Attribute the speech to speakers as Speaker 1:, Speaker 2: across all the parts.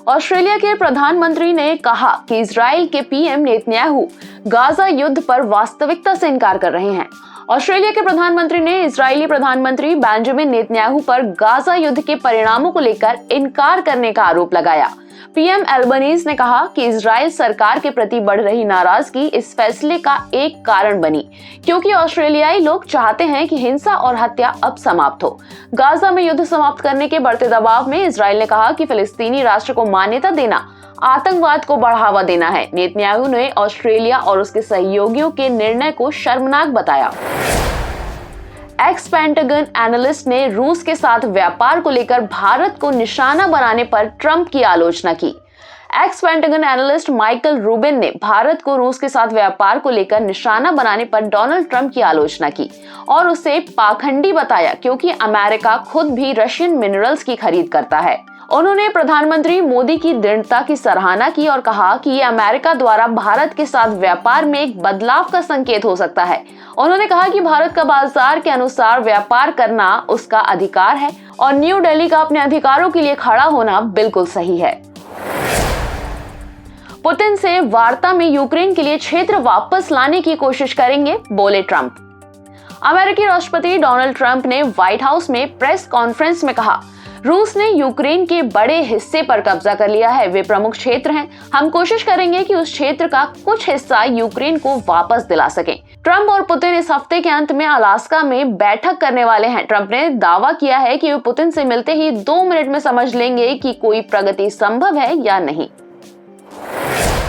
Speaker 1: Australia के प्रधानमंत्री ने कहा कि इजराइल के पीएम नेतन्याहू गाजा युद्ध पर वास्तविकता से इनकार कर रहे हैं। ऑस्ट्रेलिया के प्रधानमंत्री ने इजरायली प्रधानमंत्री बेंजामिन नेतन्याहू पर गाजा युद्ध के परिणामों को लेकर इनकार करने का आरोप लगाया। पीएम एल्बनीज ने कहा कि इजराइल सरकार के प्रति बढ़ रही नाराजगी इस फैसले का एक कारण बनी, क्योंकि ऑस्ट्रेलियाई लोग चाहते हैं कि हिंसा और हत्या अब समाप्त हो। गाजा में युद्ध समाप्त करने के बढ़ते दबाव में इजराइल ने कहा कि फिलिस्तीनी राष्ट्र को मान्यता देना आतंकवाद को बढ़ावा देना है। नेतन्याहू ने ऑस्ट्रेलिया और उसके सहयोगियों के निर्णय को शर्मनाक बताया। एक्स पेंटागन एनालिस्ट ने रूस के साथ व्यापार को लेकर भारत को निशाना बनाने पर ट्रंप की आलोचना की। X pentagon analyst Michael Rubin ने भारत को रूस के साथ व्यापार को लेकर निशाना बनाने पर डोनाल्ड ट्रंप की आलोचना की और उसे पाखंडी बताया, क्योंकि अमेरिका खुद भी रशियन मिनरल्स की खरीद करता है। उन्होंने प्रधानमंत्री मोदी की दृढ़ता की सराहना की और कहा कि ये अमेरिका द्वारा भारत के साथ व्यापार में एक बदलाव का संकेत हो सकता है। उन्होंने कहा कि भारत का बाजार के अनुसार व्यापार करना उसका अधिकार है और न्यू दिल्ली का अपने अधिकारों के लिए खड़ा होना बिल्कुल सही है। पुतिन से वार्ता में यूक्रेन के लिए क्षेत्र वापस लाने की कोशिश करेंगे, बोले ट्रंप। अमेरिकी राष्ट्रपति डोनाल्ड ट्रंप ने व्हाइट हाउस में प्रेस कॉन्फ्रेंस में कहा, रूस ने यूक्रेन के बड़े हिस्से पर कब्जा कर लिया है। वे प्रमुख क्षेत्र हैं। हम कोशिश करेंगे कि उस क्षेत्र का कुछ हिस्सा यूक्रेन को वापस दिला सकें। ट्रंप और पुतिन इस हफ्ते के अंत में अलास्का में बैठक करने वाले हैं। ट्रंप ने दावा किया है कि वे पुतिन से मिलते ही 2 मिनट में समझ लेंगे कि कोई प्रगति संभव है या नहीं।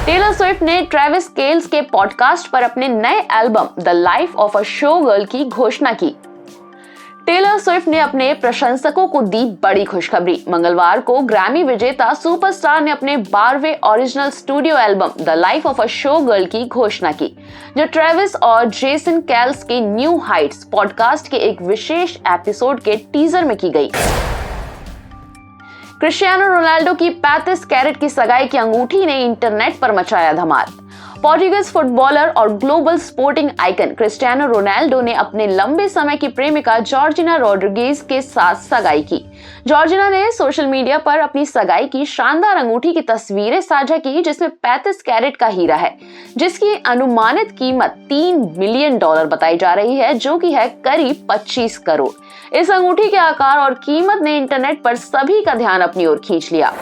Speaker 1: टेलर स्विफ्ट ने ट्रेविस केल्स के पॉडकास्ट पर अपने नए album the life of a showgirl की घोषणा की। टेलर स्विफ्ट ने अपने प्रशंसकों को दी बड़ी खुशखबरी। मंगलवार को ग्रैमी विजेता सुपरस्टार ने अपने 12वें original studio album the life of a showgirl की घोषणा की, जो ट्रेविस और जेसन केल्स के न्यू हाइट्स पॉडकास्ट के एक विशेष एपिसोड के टीजर में की गई। क्रिस्टियानो रोनाल्डो की 35 कैरेट की सगाई की अंगूठी ने इंटरनेट पर मचाया धमाल। पोर्टुगीज फुटबॉलर और global sporting icon Cristiano Ronaldo ने अपने लंबे समय की प्रेमिका जॉर्जिना रोड्रिगेज के साथ सगाई की। जॉर्जिना ने सोशल मीडिया पर अपनी सगाई की शानदार अंगूठी की तस्वीरें साझा की, जिसमें 35 कैरेट का हीरा है, जिसकी अनुमानित कीमत $3 मिलियन बताई जा रही है, जो कि है करीब 25 करोड़। इस अंगूठी के आकार और कीमत ने इंटरनेट पर सभी का ध्यान अपनी ओर खींच लिया।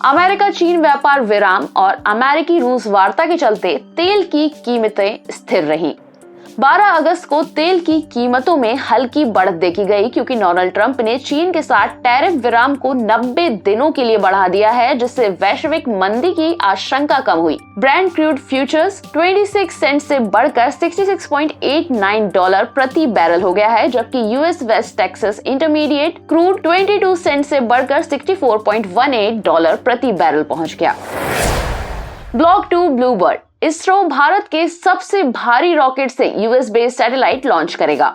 Speaker 1: अमेरिका चीन व्यापार विराम और अमेरिकी रूस वार्ता के चलते तेल की कीमतें स्थिर रहीं। 12 अगस्त को तेल की कीमतों में हल्की बढ़त देखी गई, क्योंकि डोनाल्ड ट्रंप ने चीन के साथ टैरिफ विराम को 90 दिनों के लिए बढ़ा दिया है, जिससे वैश्विक मंदी की आशंका कम हुई। ब्रेंट क्रूड फ्यूचर्स 26 सेंट से बढ़कर $66.89 प्रति बैरल हो गया है, जबकि US West Texas Intermediate crude 22 cent से बढ़कर $64.18 प्रति बैरल पहुंच गया। ब्लॉक 2 ब्लूबर्ड इसरो भारत के सबसे भारी रॉकेट से यूएस बेस्ड सैटेलाइट लॉन्च करेगा।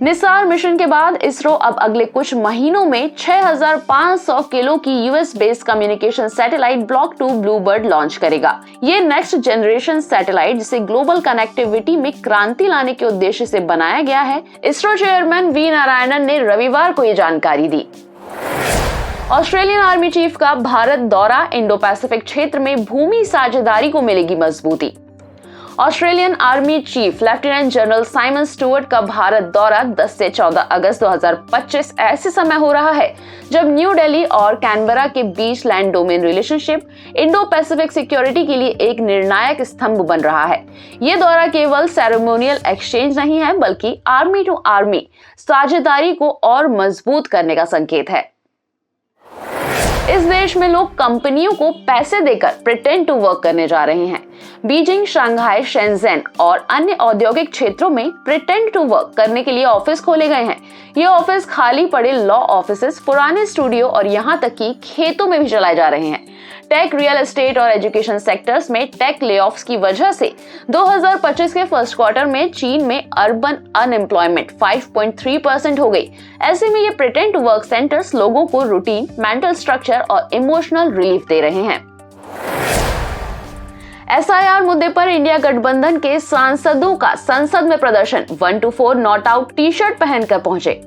Speaker 1: निसार मिशन के बाद इसरो अब अगले कुछ महीनों में 6500 किलो की US based communication satellite block 2 Bluebird launch करेगा। ये नेक्स्ट जनरेशन सैटेलाइट, जिसे ग्लोबल कनेक्टिविटी में क्रांति लाने के उद्देश्य से बनाया गया है। इसरो चेयरमैन वी नारायणन ने रविवार को ये जानकारी दी। ऑस्ट्रेलियन आर्मी चीफ का भारत दौरा, इंडो पैसिफिक क्षेत्र में भूमि साझेदारी को मिलेगी मजबूती। Australian army chief lieutenant general Simon Stuart का भारत दौरा 10 से 14 अगस्त 2025 ऐसे समय हो रहा है जब न्यू दिल्ली और कैनबरा के बीच land domain relationship Indo Pacific security के लिए एक निर्णायक स्तंभ बन रहा है। ये दौरा केवल सेरेमोनियल एक्सचेंज नहीं है, बल्कि आर्मी टू आर्मी साझेदारी को और मजबूत करने का संकेत है। इस देश में लोग कंपनियों को पैसे देकर प्रिटेंड टू वर्क करने जा रहे हैं। बीजिंग, शंघाई, शेंजेन और अन्य औद्योगिक क्षेत्रों में प्रिटेंड टू वर्क करने के लिए ऑफिस खोले गए हैं। ये ऑफिस खाली पड़े लॉ ऑफिसेस, पुराने स्टूडियो और यहाँ तक कि खेतों में भी चलाए जा रहे हैं। टेक, रियल एस्टेट और एजुकेशन सेक्टर्स में टेक लेऑफ्स की वजह से 2025 के फर्स्ट क्वार्टर में चीन में अर्बन अनएम्प्लॉयमेंट 5.3% हो गई। ऐसे में ये प्रिटेंड टू वर्क सेंटर्स लोगों को रूटीन, मेंटल स्ट्रक्चर और इमोशनल रिलीफ दे रहे हैं। एसआईआर मुद्दे पर इंडिया गठबंधन के सांसदों का संसद में प्रदर्शन, 1 to 4 not out T shirt पहनकर पहुंचे।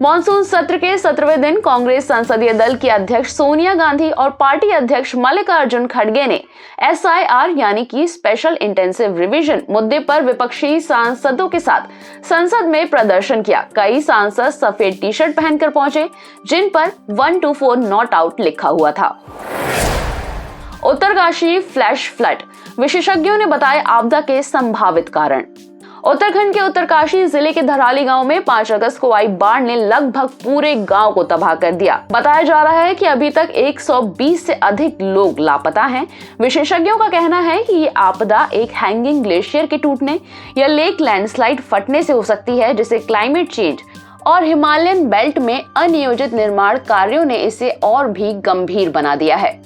Speaker 1: मॉनसून सत्र के 17वें दिन कांग्रेस संसदीय दल की अध्यक्ष सोनिया गांधी और पार्टी अध्यक्ष मल्लिकार्जुन खड़गे ने SIR यानी कि स्पेशल इंटेंसिव रिवीजन मुद्दे पर विपक्षी सांसदों के साथ संसद में प्रदर्शन किया। कई सांसद सफेद टी शर्ट पहनकर पहुंचे जिन पर 1 to 4 नॉट आउट लिखा हुआ था। उत्तरकाशी फ्लैश फ्लड, विशेषज्ञों ने बताए आपदा के संभावित कारण। उत्तराखंड के उत्तरकाशी जिले के धराली गांव में 5 अगस्त को आई बाढ़ ने लगभग पूरे गांव को तबाह कर दिया। बताया जा रहा है कि अभी तक 120 से अधिक लोग लापता हैं। विशेषज्ञों का कहना है कि ये आपदा एक हैंगिंग ग्लेशियर के टूटने या लेक लैंडस्लाइड फटने से हो सकती है, जिसे क्लाइमेट चेंज और हिमालयन बेल्ट में अनियोजित निर्माण कार्यों ने इसे और भी गंभीर बना दिया है।